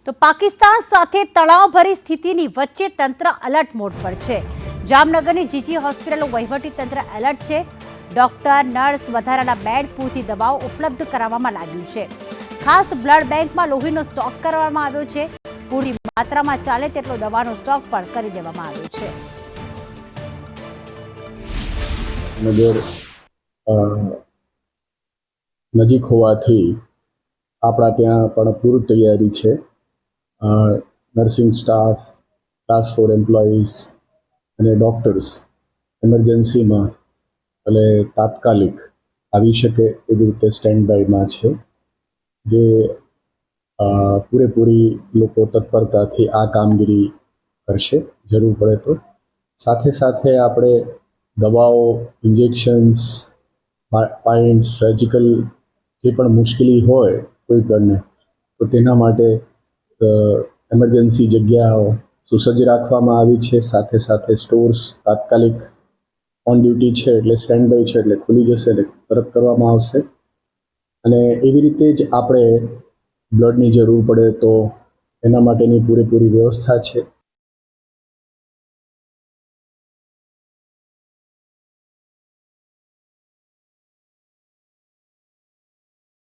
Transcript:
તો પાકિસ્તાન સાથે તણાવભરી સ્થિતિની વચ્ચે તંત્ર એલર્ટ મોડ પર છે। જામનગરની જીજી હોસ્પિટલનું વહીવટી તંત્ર એલર્ટ છે। ડોક્ટર નર્સ વધારાના બેડ પૂરતી દવાઓ ઉપલબ્ધ કરાવવામાં લાગ્યું છે। ખાસ બ્લડ બેંકમાં લોહીનો સ્ટોક કરવામાં આવ્યો છે। પૂરી માત્રામાં ચાલે તેટલો દવાનો સ્ટોક પણ કરી દેવામાં આવ્યો છે। નગર નજીક હોવાથી આપણા ત્યાં પણ પૂર્વ તૈયારી છે। નર્સિંગ સ્ટાફ, ક્લાસ 4 એમ્પ્લોઈઝ અને ડૉક્ટર્સ એમરજન્સીમાં એટલે તાત્કાલિક આવી શકે એવી રીતે સ્ટેન્ડ બાયમાં છે, જે પૂરેપૂરી લોકો તત્પરતાથી આ કામગીરી કરશે જરૂર પડે તો। સાથે સાથે આપણે દવાઓ, ઇન્જેક્શન્સ, પાઇન્ટ્સ, સર્જિકલ જે પણ મુશ્કેલી હોય કોઈ પણને તો તેના માટે એમરજન્સી જગ્યાઓ સુસજ્જ રાખવામાં આવી છે। સાથે સાથે સ્ટોર્સ તાત્કાલિક ઓન ડ્યુટી છે એટલે સ્ટેન્ડ બાય છે એટલે ખુલી જશે એટલે તરત કરવામાં આવશે। અને એવી રીતે જ આપણે બ્લડની જરૂર પડે તો એના માટેની પૂરેપૂરી વ્યવસ્થા છે।